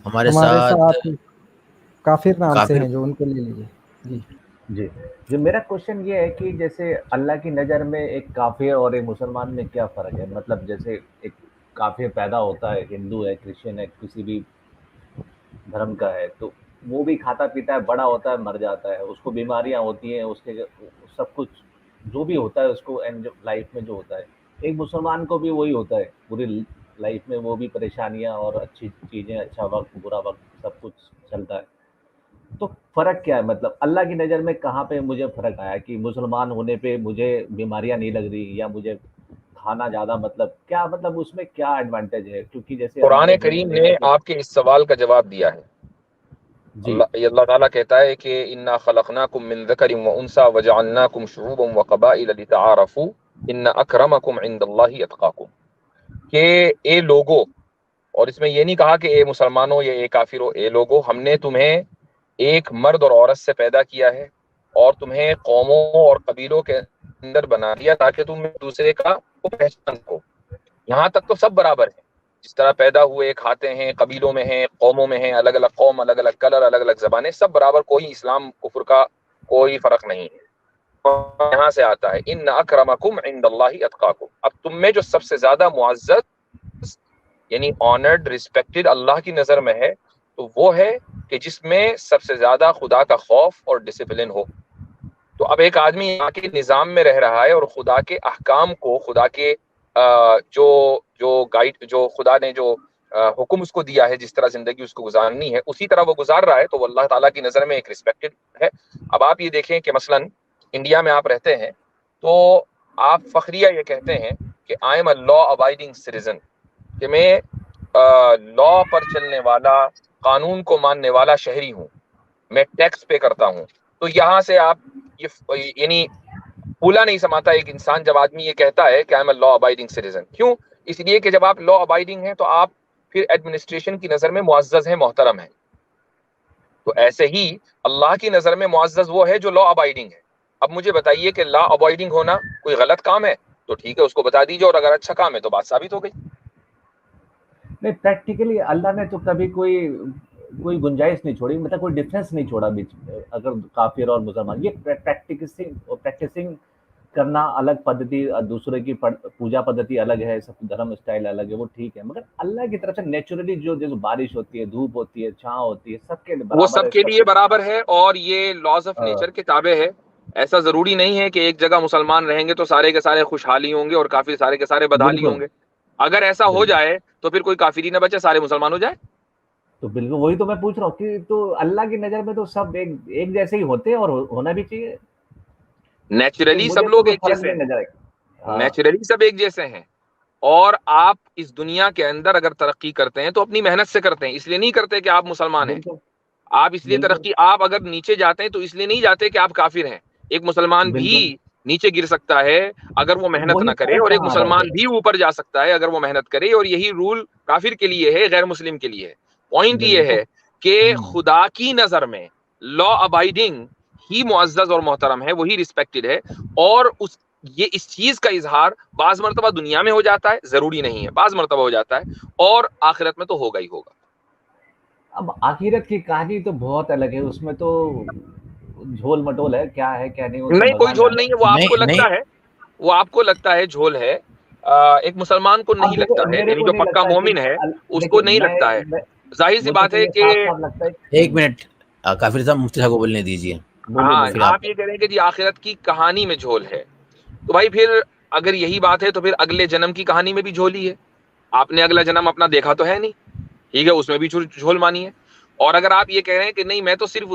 हमारे हमारे साथ साथ काफिर नाम से काफिर। हैं जो, उनको ले लीजिए। जी। जी। जी, मेरा क्वेश्चन ये है कि जैसे अल्लाह की नज़र में एक काफ़िर और एक मुसलमान में क्या फ़र्क है? मतलब जैसे एक काफ़िर पैदा होता है, हिंदू है, क्रिश्चियन है, किसी भी धर्म का है, तो वो भी खाता-पीता है, बड़ा होता है, मर जाता है, उसको बीमारियाँ होती हैं, उसके सब कुछ जो भी होता है उसको एंड लाइफ में जो होता है। एक मुसलमान को भी वही होता है, पूरी लाइफ में वो भी परेशानियाँ और अच्छी चीज़ें, अच्छा वक़्त, बुरा वक़्त सब कुछ चलता है। तो फ़र्क क्या है? मतलब अल्लाह की नज़र में कहाँ पे मुझे फ़र्क आया कि मुसलमान होने पे मुझे बीमारियाँ नहीं लग रही या मुझे खाना ज़्यादा मतलब क्या मतलब उसमें क्या एडवांटेज है? क्योंकि जैसे कुरान हमारे करीम हिंदू ने में तो आपके इस सवाल का जवाब दिया है। जी, अल्लाह ताला कहता है कि इन्ना खलकनाकुम मिन ज़करिन व उनसा वजअलनाकुम शुऊबन व क़बाइल लितआरफू इन्न अक्रमकुम इंदल्लाहि अतकाकुम। कि ए लोगो, और इसमें ये नहीं कहा कि ए मुसलमानों या ए काफिरों, ए लोगो, हमने तुम्हें एक मर्द और औरत से पैदा किया है और तुम्हें कौमों और कबीलों के अंदर बना दिया ताकि तुम एक दूसरे का को पहचान सको। यहाँ तक तो सब बराबर है, जिस तरह पैदा हुए खाते हैं, कबीलों में हैं, कौमों में हैं, अलग अलग कौम, अलग अलग कलर, अलग अलग जबानें, सब बराबर, कोई इस्लाम कुफर का कोई फर्क नहीं है। और यहाँ से आता है इन अक्रमकुम इंदल्लाहि अतकाकुम। अब तुम में जो सबसे ज्यादा मुअज्जज यानी ऑनर्ड रिस्पेक्टेड अल्लाह की नजर में है, तो वो है कि जिसमें सबसे ज्यादा खुदा का खौफ और डिसिप्लिन हो। तो अब एक आदमी यहाँ के निज़ाम में रह रहा है और खुदा के अहकाम को, खुदा के जो जो गाइड, जो खुदा ने जो हुक्म उसको दिया है, जिस तरह जिंदगी उसको गुजारनी है उसी तरह वो गुजार रहा है, तो वो अल्लाह ताला की नज़र में एक रिस्पेक्टेड है। अब आप ये देखें कि मसलन इंडिया में आप रहते हैं तो आप फखरिया ये कहते हैं कि I am a law abiding citizen, कि मैं लॉ पर चलने वाला, कानून को मानने वाला शहरी हूँ, मैं टैक्स पे करता हूँ। तो यहाँ से आप ये यानी फूला नहीं समाता एक इंसान जब आदमी ये कहता है कि I am a law abiding citizen. क्यों? इसलिए कि जब आप लॉ अबाइडिंग हैं तो आप फिर एडमिनिस्ट्रेशन की नजर में मुअज्जज हैं, मोहतरम हैं। तो ऐसे ही अल्लाह की नजर में मुअज्जज वो है जो लॉ अबाइडिंग है। अब मुझे बताइए कि लॉ अबाइडिंग होना कोई गलत काम है तो ठीक है, उसको बता दीजिए, और अगर अच्छा काम है तो बात साबित हो गई। नहीं प्रैक्टिकली अल्लाह ने तो कभी कोई कोई गुंजाइश नहीं छोड़ी, मतलब कोई डिफरेंस नहीं छोड़ा बीच में, अगर काफिर और मुसलमान, ये प्रैक्टिसिंग करना अलग पद्धति, दूसरे की पूजा पद्धति अलग है, सब धर्म स्टाइल अलग है, वो ठीक है, मगर अल्लाह की तरफ से नेचुरली जो जैसे बारिश होती है, धूप होती है, छांव होती है, सबके लिए वो बराबर है, सबके सब लिए कुछ बराबर है और ये लॉज ऑफ अ, नेचर के ताबे है। ऐसा जरूरी नहीं है कि एक जगह मुसलमान रहेंगे तो सारे के सारे खुशहाली होंगे और काफिर सारे के सारे बदहाली बिल्कुल होंगे। अगर ऐसा हो बिल्कुल। जाए तो फिर कोई काफिर ही ना बचे, सारे मुसलमान हो जाए। तो बिल्कुल वही तो मैं पूछ रहा हूँ कि तो अल्लाह की नजर में तो सब एक जैसे ही होते हैं और होना भी चाहिए। तो नेचुरली सब मुझे तो लोग कोई एक फर्क जैसे नहीं हैं, नजर आया। हाँ नेचुरली सब एक जैसे हैं। और आप इस दुनिया के अंदर अगर तरक्की करते हैं तो अपनी मेहनत से करते हैं, इसलिए नहीं करते कि आप मुसलमान हैं। बिल्कुल आप इसलिए बिल्कुल तरक्की, आप अगर नीचे जाते हैं तो इसलिए नहीं जाते कि आप काफिर हैं। एक मुसलमान भी बिल्कुल। नीचे गिर सकता है अगर वो तो मेहनत वही ना करे, फर्क और एक कहाँ आ रहा है मुसलमान फिर? भी ऊपर जा सकता है अगर वो मेहनत करे, और यही रूल काफिर के लिए है, गैर मुस्लिम के लिए है। पॉइंट ये बिल्कुल तो है कि खुदा की नजर में लॉ अबाइडिंग ही मुअज्जज और मोहतरम है, वही रिस्पेक्टेड है। और उस ये इस चीज का इजहार बाज मर्तबा दुनिया में हो जाता है, जरूरी नहीं है, बाज मर्तबा हो जाता है, और आखिरत में तो होगा ही होगा। अब आखिरत की कहानी तो बहुत अलग है, उसमें तो झोल मटोल है, क्या है क्या नहीं वो तो नहीं, कोई भगवान झोल जाने। नहीं है, वो नहीं आपको नहीं, लगता है, वो आपको लगता है झोल है। एक मुसलमान को अब नहीं देखो लगता है, मेरे यानी को जो नहीं पक्का लगता कि मोमिन है उसको देखिए नहीं लगता है। मैं जाहिर सी मुझे बात तो है ये कि साफ साफ लगता है। एक मिनट, काफिर साहब मुफ्ती साहब को बोलने दीजिए, बोलिए हाँ, फिर बोलिए। आप आप। ये कह रहे हैं कि जी आखिरत की कहानी में झोल है, तो भाई फिर अगर यही बात है तो फिर अगले जन्म की कहानी में भी झोल ही है। आपने अगला जन्म अपना देखा तो है नहीं, ठीक है, उसमें भी झोल मानी है। और अगर आप ये कह रहे हैं कि नहीं मैं तो सिर्फ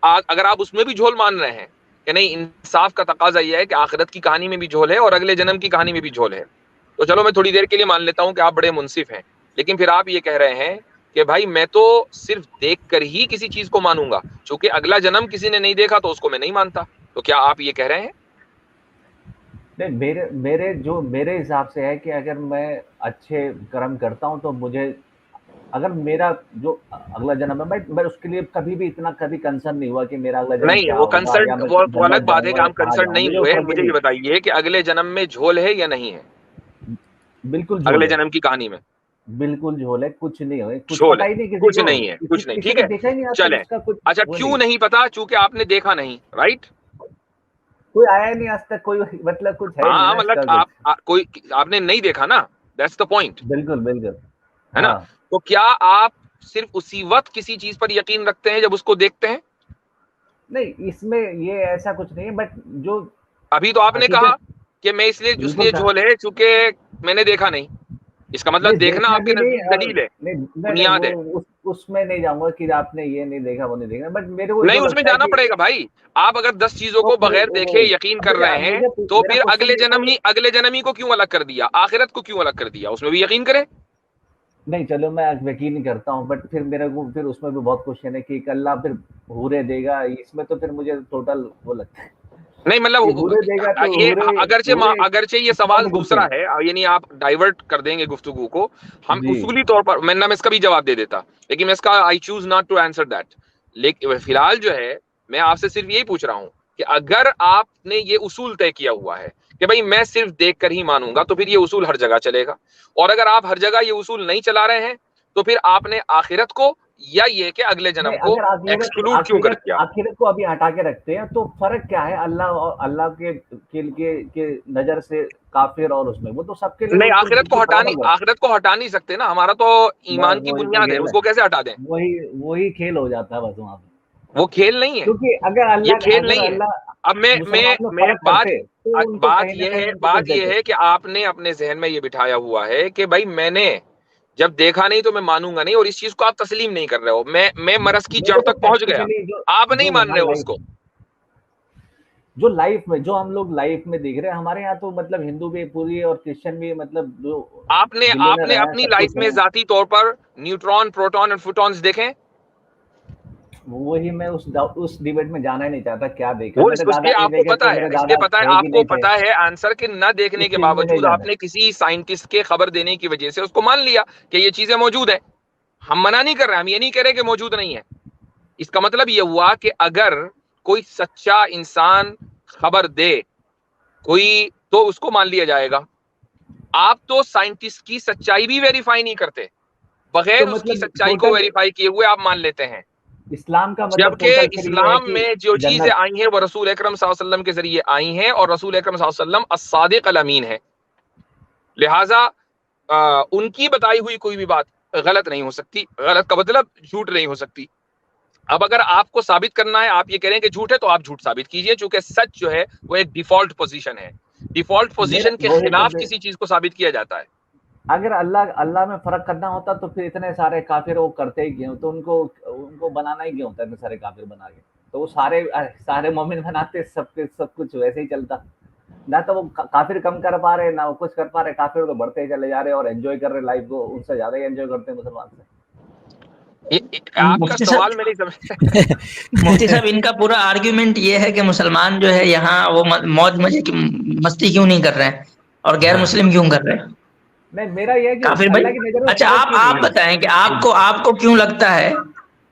अगर आप उसमें भी झोल मान रहे हैं कि नहीं, इंसाफ का तकाजा यह है कि आखिरत की कहानी में भी झोल है और अगले जन्म की कहानी में भी झोल है, तो चलो मैं थोड़ी देर के लिए मान लेता हूं कि आप बड़े मुंसिफ हैं। लेकिन फिर आप ये कह रहे हैं कि भाई मैं तो सिर्फ देख कर ही किसी चीज को मानूंगा, चूंकि अगला जन्म किसी ने नहीं देखा तो उसको मैं नहीं मानता। तो क्या आप ये कह रहे हैं? नहीं मेरे मेरे जो मेरे हिसाब से है कि अगर मैं अच्छे कर्म करता हूँ तो मुझे, अगर मेरा जो अगला जन्म है, मैं उसके लिए कभी भी इतना कभी कंसर्न नहीं हुआ कि मेरा अगला जन्म नहीं, क्या वो होगा कंसर्न, या मैं वो अलग जन्नत बात है कि जाऊंगा या हम कहाँ कंसर्न जाऊंगा, नहीं मुझे वो हुए। फर्क ही मुझे नहीं ये है। बताइए कि अगले जन्म में झोल है या नहीं है, बिल्कुल झोल अगले है। जन्म की कहानी में? बिल्कुल झोल है, कुछ नहीं है, कुछ झोल पता है, ही नहीं किसी कुछ को, नहीं है, कुछ नहीं, किसी ठीक ने है, देखा ही नहीं आज तक चले। उसका कुछ अच्छा, वो क्यों नहीं पता? चूंकि आपने देखा नहीं, राइट? कोई आया ही नहीं आज तक, कोई मतलब कुछ है ही नहीं हाँ, ना मतलब इसका कुछ। कोई आपने नहीं देखा ना, दैट्स द पॉइंट, बिल्कुल बिल्कुल। है ना? हाँ तो क्या आप सिर्फ उसी वक्त किसी चीज पर यकीन रखते हैं जब उसको देखते हैं? नहीं, इसमें ये ऐसा कुछ नहीं है, बट जो अभी तो आपने कहा हकीकत, कि मैं इसलिए बिल्कुल इसलिए था। झोल है चूंकि मैंने देखा नहीं। इसका मतलब नहीं देखना देखना आपके भी नहीं, नजदीक और दलील है, नहीं बुनियाद वो है। उसमें नहीं जाऊंगा कि आपने ये नहीं देखा वो नहीं देखा, बट मेरे को नहीं, जो उसमें लगता है जाना कि पड़ेगा भाई। आप अगर 10 चीजों तो को फिर बगैर वो, देखे यकीन कर रहे हैं, तो मेरा फिर क्वेश्चन ये था कि अगले जन्म ही को क्यों अलग कर दिया, आखिरत को क्यों अलग कर दिया? उसमें भी यकीन करें। नहीं चलो मैं यकीन नहीं करता हूँ, बट फिर मेरे को फिर उसमें भी बहुत क्वेश्चन है कि अल्लाह फिर हूरे देगा, इसमें तो फिर मुझे टोटल वो लगता है नहीं, कि मतलब हूरे देगा तो ये हूरे, अगरचे ये नॉट सवाल गुड दूसरा थिंग। है, यानी आप डाइवर्ट कर देंगे गुफ्तगू को। हम जी उसूली तौर पर, मैं इसका भी जवाब दे देता, लेकिन मैं इसका I choose not to answer that. लेकिन फिलहाल जो है, मैं आपसे सिर्फ यही पूछ रहा हूं कि अगर आपने ये उसूल तय किया हुआ है कि भाई मैं सिर्फ देख कर ही मानूंगा, तो फिर ये उसूल हर जगह चलेगा। और अगर आप हर जगह ये उसूल नहीं चला रहे हैं, तो फिर आपने आखिरत को या ये कि अगले नहीं, जन्म को अगर एक्सक्लूड क्यों कर दिया? आखिरत को अभी हटा के रखते हैं तो फर्क क्या है अल्लाह और अल्लाह के नजर से काफिर और उसमें, वो तो सबके लिए नहीं, बिल्कुल बिल्कुल बराबर है। आखिरत को हटा नहीं सकते ना, हमारा तो बस ईमान की वही तो बुनियाद है, खेल है, उसको कैसे हटा दें? वही वही खेल हो जाता है बस वहां पे, वो खेल नहीं है, क्योंकि ये खेल नहीं है। अल्लाह अब मुसलमान में मैं फर्क करते तो उनको कहीं ना कहीं उनको कर बात ये देते। है कि आपने अपने जहन में ये बिठाया हुआ है कि भाई मैंने जब देखा नहीं तो मैं मानूंगा नहीं, और इस चीज को आप तस्लीम नहीं कर रहे हो। मैं मरज की जड़ मेरे को तक पहुंच गया, प्रैक्टिकली जो आप नहीं जो मान यहाँ रहे हो लाइफ उसको। जो लाइफ में जो हम लोग लाइफ में देख रहे हैं, हमारे यहाँ तो मतलब हिंदू भी पूरी और क्रिश्चियन भी, मतलब जो बिलीनर आपने है अपनी सब लाइफ कुछ में है। जाती तौर पर न्यूट्रॉन, प्रोटॉन और फोटॉन्स देखें? वही मैं उस डिबेट में जाना ही नहीं चाहता, क्या देखा मैंने, उसके दादा नहीं आपको देखे पता तो है, मेरे दादा थे कि आपको नहीं थे, पता है आंसर के न देखने इस के चीज में नहीं बावजूद जाना। आपने किसी साइंटिस्ट के खबर देने की वजह से उसको मान लिया कि ये चीजें मौजूद है। हम मना नहीं कर रहे, हम ये नहीं कह रहे कि मौजूद नहीं है। इसका मतलब ये हुआ कि अगर कोई सच्चा इंसान खबर दे कोई, तो उसको मान लिया जाएगा। आप तो साइंटिस्ट की सच्चाई भी वेरीफाई नहीं करते, तो बगैर उसकी मतलब सच्चाई को टोटल वेरीफाई किए हुए आप मान लेते हैं। इस्लाम का मतलब जबकि टोटल फिर ये है इस्लाम कि में जो चीजें जन्नत। आई हैं वो रसूल अकरम सल्लल्लाहु अलैहि वसल्लम के जरिए आई हैं, और रसूल अकरम सल्लल्लाहु अलैहि वसल्लम अस्सादिक अल अमीन है। लिहाजा उनकी बताई हुई कोई भी बात गलत नहीं हो सकती, गलत का मतलब झूठ नहीं हो सकती। अब अगर आपको साबित करना है, आप ये कह रहे हैं कि झूठ है, तो आप झूठ साबित कीजिए, क्योंकि सच जो है वो एक डिफॉल्ट पोजीशन है। डिफॉल्ट मेरा पोजीशन के वही तो खिलाफ किसी चीज को साबित किया जाता है। अगर अल्लाह अल्लाह में फर्क करना होता तो फिर इतने सारे काफिर वो करते ही क्यों, तो उनको उनको बनाना ही क्यों होता है इतने सारे काफिर बना के, तो वो सारे मोमिन बनाते, सब कुछ वैसे ही चलता ना, तो वो काफिर कम कर पा रहे ना वो कुछ कर पा रहे, काफिर तो बढ़ते ही चले जा रहे और एंजॉय कर रहे लाइफ को, उनसे ज्यादा ही एंजॉय करते हैं मुसलमान से। आपका मुफ्ती सवाल साहब मैं नहीं समझ मुफ्ती साहब इनका पूरा आर्ग्यूमेंट ये है कि मुसलमान जो है यहाँ वो मौज मजे की मस्ती क्यों नहीं कर रहे हैं और गैर हाँ मुस्लिम क्यों कर रहे हैं? नहीं मेरा ये है कि काफिर भाई, अल्लाह की नजर में अच्छा फर्क क्यों आप नहीं है। बताएं कि आपको आपको क्यों लगता है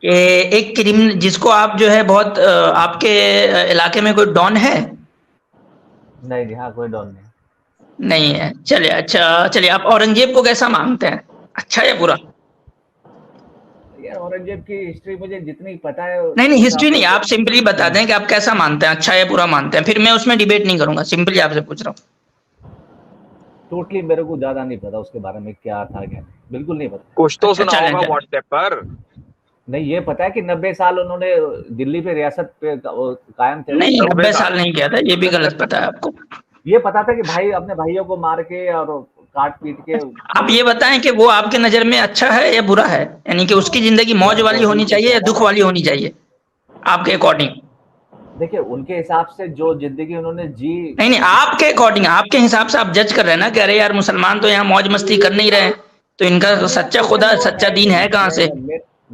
कि एक क्रिमिनल जिसको आप जो है बहुत आपके इलाके में कोई डॉन है? नहीं जी, हाँ कोई डॉन नहीं। नहीं है। चलिए, अच्छा चलिए, आप औरंगजेब को कैसा मानते हैं, अच्छा या बुरा? यार औरंगजेब की हिस्ट्री मुझे जितनी पता है नहीं उस नहीं, हिसाब हिस्ट्री से नहीं, तो आप सिंपली बता दें कि आप कैसा मानते हैं, अच्छा या बुरा मानते हैं, फिर मैं उसमें डिबेट नहीं करूंगा, सिंपली आपसे पूछ रहा हूँ। टोटली मेरे को ज्यादा नहीं पता उसके बारे में, क्या था क्या नहीं, बिल्कुल नहीं पता। कुछ तो अच्छा सुना चलें होगा चलें। व्हाट्सएप पर। नहीं ये पता है कि 90 साल उन्होंने दिल्ली पे रियासत पे वो कायम थे वो। नहीं 90 90 साल साल नहीं किया था, ये भी गलत पता है आपको। ये पता था कि भाई अपने भाइयों को मार के और काट पीट के आप ये बताएं कि वो आपके नजर में अच्छा है या बुरा है, यानी कि उसकी जिंदगी मौज यार वाली होनी वही तो चाहिए कह या रहा दुख हूँ। वाली होनी चाहिए आपके अकॉर्डिंग? देखिए उनके हिसाब से जो जिंदगी उन्होंने जी, नहीं नहीं, आपके अकॉर्डिंग, आपके हिसाब से आप जज कर रहे हैं ना कि अरे यार मुसलमान तो यहाँ मौज मस्ती कर नहीं रहे हैं, तो इनका मेरा सच्चा क्वेश्चन खुदा वो सच्चा है कि दीन है कहाँ से?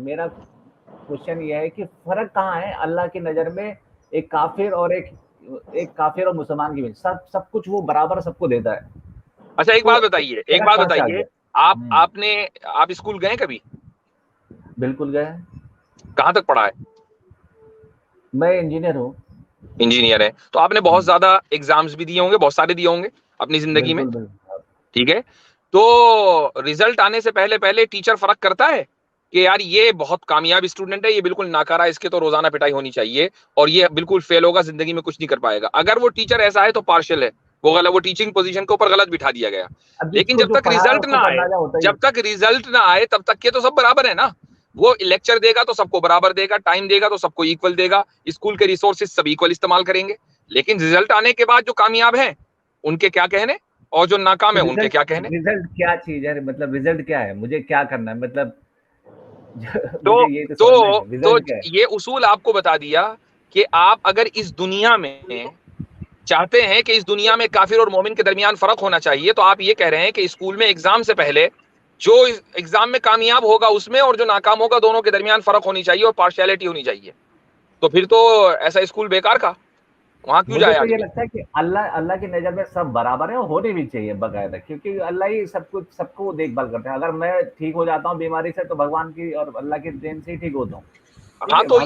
मेरा क्वेश्चन ये है कि फर्क कहाँ है अल्लाह की नजर में एक काफिर और एक काफिर और मुसलमान के बीच, सब कुछ वो बराबर सबको देता है, अच्छा, एक तो बात बताइए, फर्क कहाँ से आ गया। आप स्कूल गए कभी? बिल्कुल गए। कहाँ तक पढ़ा है? मैं इंजीनियर हूँ। इंजीनियर है, तो आपने बहुत ज्यादा एग्जाम्स भी दिए होंगे, बहुत सारे दिए होंगे अपनी जिंदगी में, बिल्कुल बिल्कुल। ठीक है? तो रिजल्ट आने से पहले पहले टीचर फर्क करता है कि यार ये बहुत कामयाब स्टूडेंट है, ये बिल्कुल नाकारा है, इसके तो रोजाना पिटाई होनी चाहिए, और ये बिल्कुल फेल होगा, जिंदगी में कुछ नहीं कर पाएगा। अगर वो टीचर ऐसा है तो पार्शियल है, वो गलत, वो टीचिंग पोजीशन के ऊपर गलत बिठा दिया गया। लेकिन जब तक रिजल्ट ना आए, जब तक रिजल्ट ना आए तब तक के तो सब बराबर है ना। वो लेक्चर देगा तो सबको बराबर देगा, टाइम देगा तो सबको इक्वल देगा, स्कूल के रिसोर्सेज सब इक्वल इस्तेमाल करेंगे। लेकिन रिजल्ट आने के बाद जो कामयाब हैं उनके क्या कहने, और जो नाकाम है उनके क्या कहने। रिजल्ट क्या चीज है, मतलब रिजल्ट क्या है, मुझे क्या करना है, मतलब तो ये उसूल आपको बता दिया कि आप अगर इस दुनिया में चाहते हैं कि इस दुनिया में काफिर और मोमिन के दरमियान फर्क होना चाहिए, तो आप ये कह रहे हैं कि स्कूल में एग्जाम से पहले जो एग्जाम में कामयाब होगा उसमें और जो नाकाम होगा दोनों के दरमियान फर्क होनी चाहिए और पार्शियलिटी होनी चाहिए। तो फिर तो ऐसा स्कूल बेकार का, वहां क्यों जाए। मुझे तो ये लगता है कि अल्लाह की नजर में सब बराबर है और होने भी चाहिए बाकायदा, क्योंकि अल्लाह ही सबको देखभाल करते हैं। अगर मैं ठीक हो जाता हूँ बीमारी से तो भगवान की और अल्लाह की देन से ही ठीक होता हूँ। हाँ, तो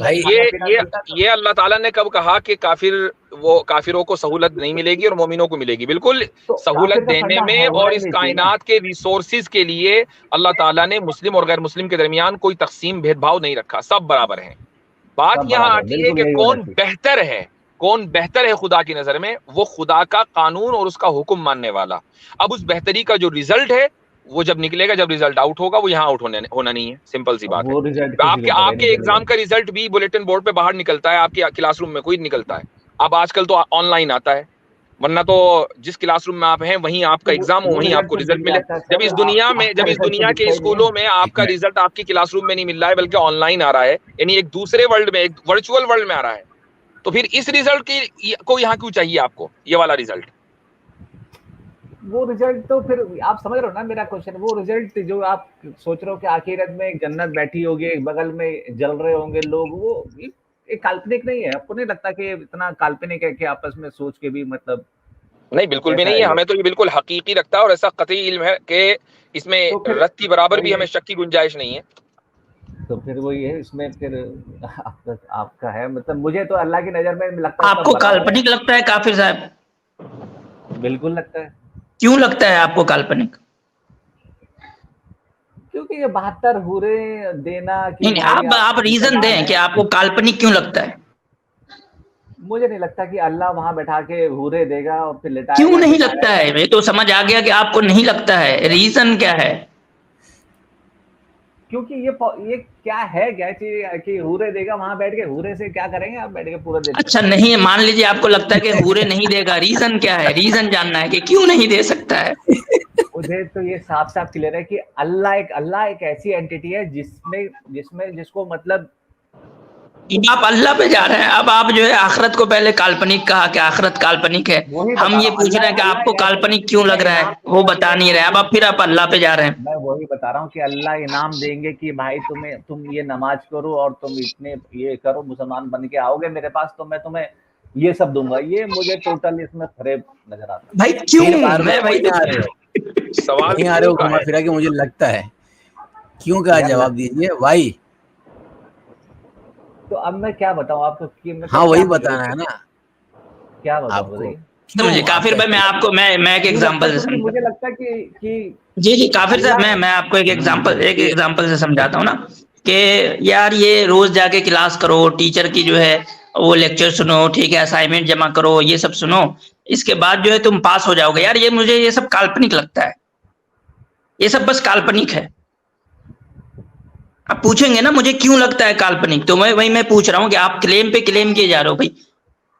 ये अल्लाह ताला ने कब कहा कि काफिरों को सहूलत नहीं मिलेगी और मोमिनों को मिलेगी? बिल्कुल तो सहूलत देने में और इस कायनात के रिसोर्सेज के लिए अल्लाह ताला ने मुस्लिम और गैर मुस्लिम के दरमियान कोई तकसीम भेदभाव नहीं रखा, सब बराबर हैं। बात यहाँ आती है कि कौन बेहतर है, कौन बेहतर है खुदा की नजर में, वो खुदा का कानून और उसका हुक्म मानने वाला। अब उस बेहतरी का जो रिजल्ट है वो जब निकलेगा, जब रिजल्ट आउट होगा, वो यहाँ आउट होना नहीं है, सिंपल सी बात है। आपके एग्जाम का रिजल्ट भी बुलेटिन बोर्ड पे बाहर निकलता है, आपके क्लासरूम में कोई निकलता है। अब आजकल तो ऑनलाइन आता है, वरना तो जिस क्लासरूम में आप हैं वहीं आपका एग्जाम हो, वहीं आपको रिजल्ट मिले। जब इस दुनिया के स्कूलों में आपका रिजल्ट आपकी क्लासरूम में नहीं मिल रहा है बल्कि ऑनलाइन आ रहा है, यानी एक दूसरे वर्ल्ड में, एक वर्चुअल वर्ल्ड में आ रहा है, तो फिर इस रिजल्ट को यहाँ क्यों चाहिए आपको, ये वाला रिजल्ट? वो रिजल्ट तो फिर आप समझ रहे हो ना मेरा क्वेश्चन। वो रिजल्ट जो आप सोच रहे हो कि आखिरत में एक जन्नत बैठी होगी, एक बगल में जल रहे होंगे लोग, वो एक काल्पनिक नहीं है? आपको नहीं लगता कि इतना काल्पनिक है कि आपस में सोच के भी मतलब? नहीं, बिल्कुल भी नहीं है। हमें तो ये बिल्कुल हकीकी लगता है और ऐसा कतई इल्म है कि इसमें तो रत्ती बराबर भी हमें शक की गुंजाइश नहीं है। तो फिर वही है, इसमें फिर आपका है, मतलब मुझे तो अल्लाह की नजर में लगता है। आपको काल्पनिक लगता है काफिर साहब? बिल्कुल लगता है। क्यों लगता है आपको काल्पनिक? क्योंकि ये 72 हूरे देना कि नहीं, आप रीजन दें कि आपको काल्पनिक क्यों लगता है। मुझे नहीं लगता कि अल्लाह वहां बैठा के हूरे देगा और फिर लिटाएगा। क्यों नहीं लगता है? मैं तो समझ आ गया कि आपको नहीं लगता है, रीजन क्या है? क्योंकि ये क्या है, क्या चीज कि हूरे देगा, वहां बैठ के हूरे से क्या करेंगे आप बैठ के पूरा दिन? अच्छा, नहीं, मान लीजिए आपको लगता है कि हूरे नहीं देगा, रीजन क्या है? रीजन जानना है कि क्यों नहीं दे सकता है। मुझे तो ये साफ साफ क्लियर है कि अल्लाह एक ऐसी एंटिटी है जिसको मतलब आप अल्लाह पे जा रहे हैं। अब आप जो है आखिरत को पहले काल्पनिक कहा कि आखिरत काल्पनिक है, हम ये पूछ रहे हैं कि आपको काल्पनिक क्यों लग रहा है, वो बता नहीं रहे। अब फिर आप अल्लाह पे जा रहे हैं। मैं वही बता रहा हूँ कि अल्लाह इनाम देंगे कि भाई तुम ये नमाज करो और तुम इतने ये करो, मुसलमान बन के आओगे मेरे पास तो मैं तुम्हें ये सब दूंगा। ये मुझे टोटल इसमें फरेब नजर आता है। भाई क्यों? मैं भाई सवाल नहीं आ रहे हो घुमा फिरा के, मुझे लगता है क्यों का जवाब दीजिए भाई। तो अब मैं क्या बताऊं आपको कि हाँ वही बताना है ना, क्या बताऊं मुझे काफिर भाई। मैं एक एग्जांपल से मुझे लगता है कि जी काफिर साहब, मैं आपको एक एग्जांपल से समझाता हूँ ना कि यार ये रोज जाके क्लास करो, टीचर की जो है वो लेक्चर सुनो, ठीक है, असाइनमेंट जमा करो, ये सब सुनो, इसके बाद जो है तुम पास हो जाओगे। यार मुझे ये सब काल्पनिक लगता है, ये सब बस काल्पनिक है। आप पूछेंगे ना मुझे क्यों लगता है काल्पनिक, तो मैं पूछ रहा हूँ कि आप क्लेम पे क्लेम किए जा रहे हो भाई।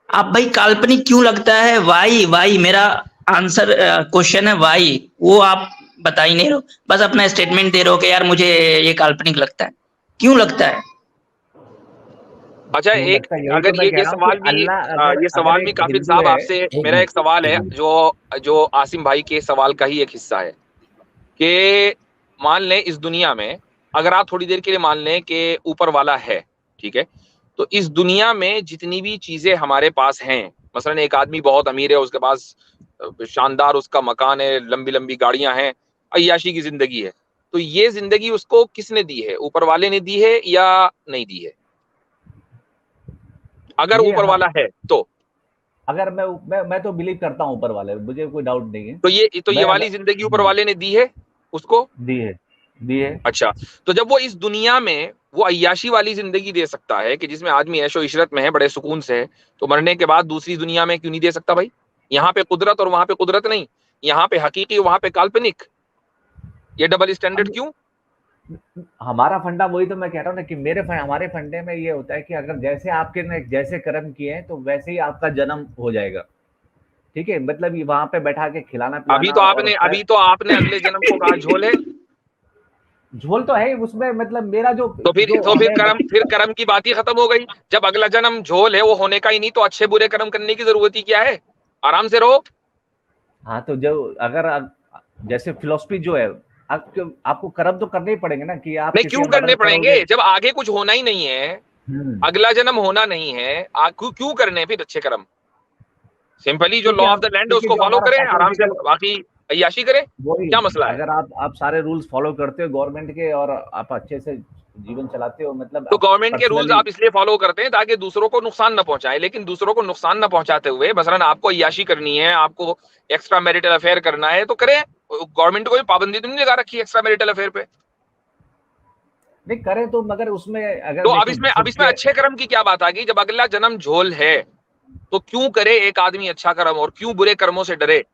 आप भाई काल्पनिक क्यों लगता है? वाई मेरा आंसर क्वेश्चन है वाई, वो आप बता ही नहीं रहे हो, बस अपना स्टेटमेंट दे रहे हो कि यार मुझे ये काल्पनिक लगता है। क्यों लगता है? अच्छा, एक अगर ये सवाल भी काफिर साहब आपसे मेरा एक सवाल है जो आसिम भाई के सवाल का ही एक हिस्सा है कि मान लें इस दुनिया में, अगर आप थोड़ी देर के लिए मान लें कि ऊपर वाला है, ठीक है, तो इस दुनिया में जितनी भी चीजें हमारे पास हैं, मसलन एक आदमी बहुत अमीर है, उसके पास शानदार उसका मकान है, लंबी लंबी गाड़ियां हैं, अय्याशी की जिंदगी है, तो ये जिंदगी उसको किसने दी है? ऊपर वाले ने दी है या नहीं दी है? अगर ऊपर वाला है तो अगर मैं तो बिलीव करता हूँ ऊपर वाले, मुझे कोई डाउट नहीं है। तो ये वाली जिंदगी ऊपर वाले ने दी है उसको? दी है। अच्छा, तो जब वो इस दुनिया में वो अय्याशी वाली जिंदगी दे सकता है कि जिसमें आदमी ऐशो इशरत में है, बड़े सुकून से है, तो मरने के बाद दूसरी दुनिया में क्यों नहीं दे सकता भाई? यहाँ पे कुदरत और वहां पे कुदरत नहीं, यहाँ पे हकीकी वहां पे काल्पनिक, ये डबल स्टैंडर्ड क्यों? हमारा फंडा वही तो मैं कह रहा हूँ ना कि हमारे फंडे में ये होता है कि अगर जैसे आपके ने जैसे कर्म किए हैं तो वैसे ही आपका जन्म हो जाएगा, ठीक है? मतलब वहां पे बैठा के खिलाना पिलाना। अभी तो आपने अगले जन्म को कहा झोल है। झोल तो है उसमें, मतलब मेरा जो तो फिर कर्म की बात ही खत्म हो गई। जब अगला जन्म झोल है, वो होने का ही नहीं, तो अच्छे बुरे कर्म करने की जरूरत ही क्या है? आराम से रहो। हाँ, तो जब अगर जैसे फिलोसफी जो है, आपको कर्म तो करने ही पड़ेंगे ना कि आप नहीं, क्यों करने पड़ेंगे जब आगे कुछ होना ही नहीं है, अगला जन्म होना नहीं है, क्यों करने फिर अच्छे कर्म? सिंपली जो लॉ ऑफ द लैंड है उसको फॉलो करें, आराम से बाकी अय्याशी करें, क्या मसला है? अगर आप सारे रूल्स फॉलो करते हो गवर्नमेंट के और आप अच्छे से जीवन चलाते हो, मतलब तो गवर्नमेंट के रूल्स आप इसलिए फॉलो करते हैं ताकि दूसरों को नुकसान न पहुंचाए, लेकिन दूसरों को नुकसान न पहुंचाते हुए मसलन आपको अय्याशी करनी है, आपको एक्स्ट्रा मैरिटल अफेयर करना है तो करें। गवर्नमेंट को पाबंदी तो नहीं लगा रखी एक्स्ट्रा मैरिटल अफेयर पे। नहीं करें तो, मगर उसमें अगर तो अब इसमें अच्छे कर्म की क्या बात आ गई? जब अगला जन्म झोल है तो क्यों करे एक आदमी अच्छा कर्म और क्यों बुरे कर्मों से डरे?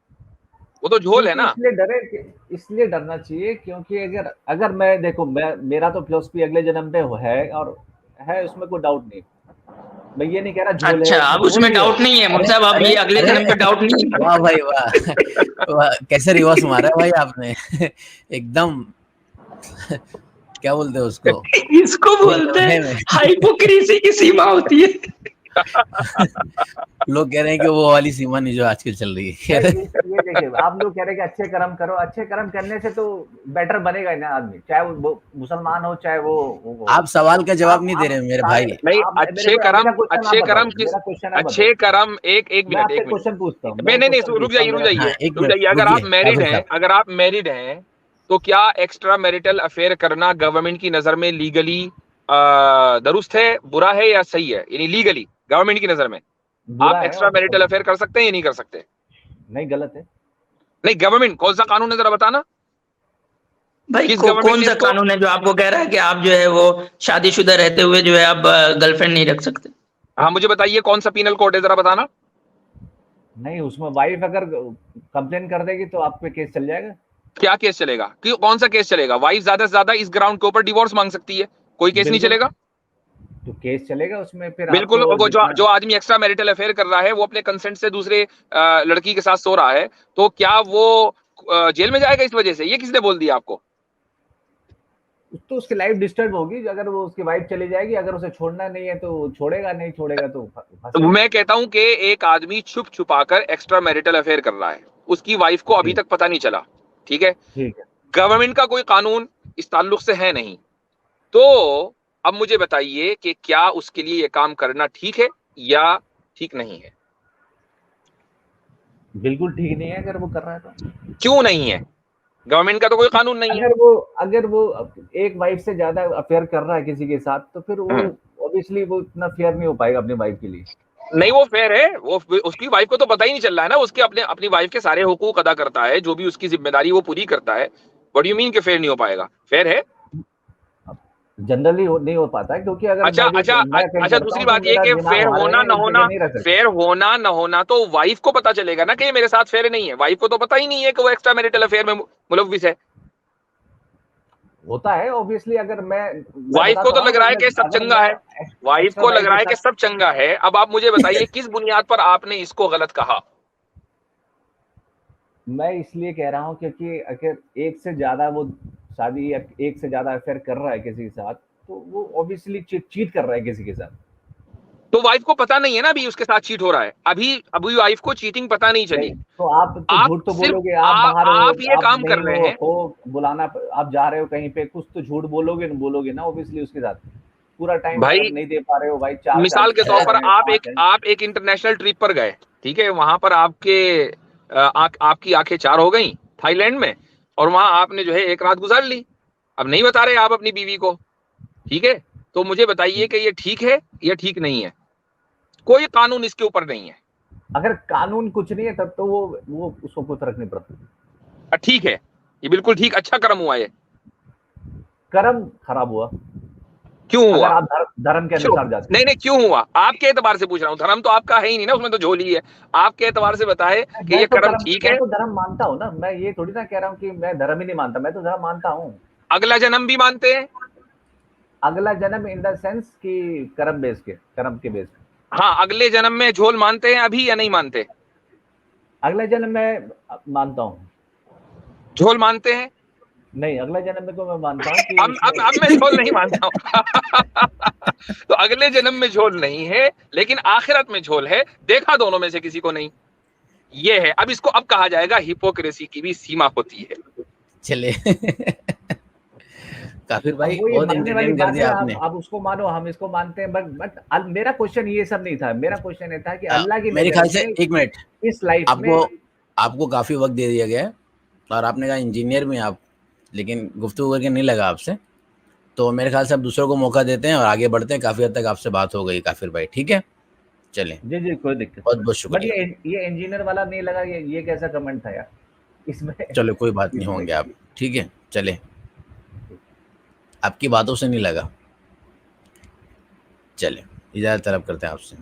वो तो झोल है ना। इसलिए डरना चाहिए क्योंकि अगर मैं देखो, मेरा तो फिलोसफी अगले जन्म पे है और है, उसमें कोई डाउट नहीं। मैं ये नहीं कह रहा झोल अच्छा, है, अब उसमें डाउट नहीं है मुझे, अब ये अगले जन्म पे डाउट नहीं है। वाह भाई वाह, कैसे रिवर्स मारा भाई आपने एकदम। क्या बोलते हैं उसको? इसको बोलते हैं हाइपोक्रेसी की सीमा होती है। लोग कह रहे हैं कि वो वाली सीमा नहीं जो आजकल चल रही है। ये देखिए, आप लोग कह रहे हैं कि अच्छे कर्म करो, अच्छे कर्म करने से तो बेटर बनेगा ना आदमी, चाहे वो मुसलमान हो चाहे वो। आप सवाल का जवाब नहीं दे रहे मेरे भाई। नहीं, अच्छे कर्म एक मिनट क्वेश्चन पूछता हूँ। नहीं, रुक जाइए। अगर आप मैरिड हैं तो क्या एक्स्ट्रा मैरिटल अफेयर करना गवर्नमेंट की नजर में लीगली दुरुस्त है, बुरा है या सही है? यानी लीगली गवर्नमेंट की नजर में आप एक्स्ट्रा मैरिटल अफेयर कर सकते हैं या नहीं कर सकते? नहीं, गलत है। नहीं, गवर्नमेंट कौन सा कानून है जरा बताना भाई। कौन सा कानून है जो आपको कह रहा है कि आप जो है वो शादीशुदा रहते हुए जो है आप गर्लफ्रेंड नहीं रख सकते? हाँ, मुझे बताइए कौन सा पीनल कोड है, जरा बताना। नहीं, उसमें वाइफ अगर कंप्लेन कर देगी तो आप पे केस चल जाएगा। क्या केस चलेगा? कौन सा केस चलेगा? वाइफ ज्यादा से ज्यादा इस ग्राउंड के ऊपर डिवोर्स मांग सकती है, कोई केस नहीं चलेगा? तो केस चलेगा उसमें फिर बिल्कुल। वो जो आदमी एक्स्ट्रा मैरिटल अफेयर कर रहा है वो अपने कंसेंट से दूसरे लड़की के साथ सो रहा है, तो क्या वो जेल में जाएगा इस वजह से? ये किसने बोल दिया आपको? तो उसकी लाइफ डिस्टर्ब होगी अगर वो उसकी वाइफ चली जाएगी। अगर उसे छोड़ना नहीं है तो छोड़ेगा, नहीं छोड़ेगा तो मैं कहता हूं कि एक आदमी छुप छुपाकर एक्स्ट्रा मैरिटल अफेयर कर रहा है, उसकी वाइफ को अभी तक पता नहीं चला, ठीक है? गवर्नमेंट का कोई कानून इस ताल्लुक से है नहीं, तो अब मुझे बताइए कि क्या उसके लिए ये काम करना ठीक है या ठीक नहीं है? बिल्कुल ठीक नहीं है अगर वो कर रहा है तो। क्यों नहीं है? गवर्नमेंट का तो कोई कानून नहीं है। अगर वो एक वाइफ से ज्यादा अफेयर कर रहा है किसी के साथ तो फिर वो ऑब्वियसली वो इतना फेयर नहीं हो पाएगा अपनी वाइफ के लिए। नहीं, वो फेयर है, वो उसकी वाइफ को तो पता ही नहीं चल रहा है ना, उसके अपनी वाइफ के सारे हुकूक अदा करता है, जो भी उसकी जिम्मेदारी वो पूरी करता है। व्हाट डू यू मीन कि फेयर नहीं हो पाएगा? फेयर है, जनरली नहीं हो पाता है क्योंकि अगर अच्छा दूसरी बात ये कि फेयर होना ना होना तो वाइफ को पता चलेगा ना कि ये मेरे साथ फेयर नहीं है। वाइफ को तो पता ही नहीं है कि वो एक्स्ट्रा मैरिटल अफेयर में मुलव्विस है। होता है ऑब्वियसली। अगर मैं वाइफ को तो लग रहा है कि सब चंगा है, वाइफ को लग रहा है कि सब चंगा है। अब आप मुझे बताइए किस बुनियाद पर आपने इसको गलत कहा? मैं इसलिए कह रहा हूं क्योंकि अगर एक से ज्यादा वो शादी या एक से ज्यादा अफेयर कर रहा है किसी के साथ तो वो ऑब्वियसली चीट कर रहा है किसी के साथ। तो वाइफ को पता नहीं है ना अभी उसके साथ चीट हो रहा है, अभी वाइफ को चीटिंग पता नहीं चली। तो आप झूठ तो बोलोगे, आप ये काम कर रहे हैं बुलाना, आप जा रहे हो कहीं पे, कुछ तो झूठ बोलोगे ना ऑब्वियसली उसके साथ। पूरा टाइम भाई नहीं दे पा रहे हो भाई। मिसाल के तौर पर आप एक इंटरनेशनल ट्रिप पर गए, ठीक है? वहां पर आपकी आंखें चार हो गई थाईलैंड में, और वहां आपने जो है एक रात गुजार ली। अब नहीं बता रहे आप अपनी बीवी को, ठीक है? तो मुझे बताइए कि ये ठीक है या ठीक नहीं है? कोई कानून इसके ऊपर नहीं है, अगर कानून कुछ नहीं है तब तो वो उसको कोई फर्क नहीं पड़ता। ठीक है, ये बिल्कुल ठीक, अच्छा कर्म हुआ ये। कर्म खराब हुआ क्यों अगर हुआ? आप धर्म के अनुसार जाते नहीं नहीं, क्यों हुआ? आपके एतबार से पूछ रहा हूँ, धर्म तो आपका है ही नहीं ना, उसमें तो झोली है। आपके एतबार से बताए कि ये कर्म ठीक है। मैं तो धर्म मानता हूँ ना, मैं ये थोड़ी ना कह रहा हूँ कि मैं धर्म ही नहीं मानता, मैं तो धर्म मानता हूँ। अगला जन्म भी मानते हैं? अगला जन्म इन द सेंस कि कर्म के बेस पे। हाँ, अगले जन्म में झोल मानते हैं अभी या नहीं मानते? अगले जन्म में मानता हूँ। झोल मानते हैं? नहीं, अगला जन्म में तो मैं मानता हूँ कि अब मैं झोल नहीं मानता हूँ। तो अगले जन्म में झोल नहीं है, लेकिन आखिरत में झोल है। देखा दोनों में से किसी को नहीं, ये है। अब इसको अब कहा जाएगा हिपोक्रेसी की भी सीमा होती है। चले काफिर भाई वो ये बहुत मानने वाली एंटरटेन कर बात दिया है, आपने। आप उसको मानो, हम इसको मानते हैं, बट मेरा क्वेश्चन ये सब नहीं था। मेरा क्वेश्चन ये था कि अल्लाह की मेरे नजर ख्याल से में एक मिनट, इस लाइफ में आपको काफी वक्त दे दिया गया है और आपने कहा इंजीनियर में आप, लेकिन गुफ्तगू करके नहीं लगा आपसे, तो मेरे ख्याल से अब दूसरों को मौका देते हैं और आगे बढ़ते हैं। काफी हद तक आपसे बात हो गई काफिर भाई, ठीक है? चलें, जी जी, कोई दिक्कत बहुत बहुत बट शुक्रिया। ये इंजीनियर वाला नहीं लगा, ये कैसा कमेंट था यार इसमें। चलो कोई बात नहीं, होंगे आप, ठीक है? चले, आपकी बातों से नहीं लगा। चले, इजाज़त तलब करते हैं आपसे।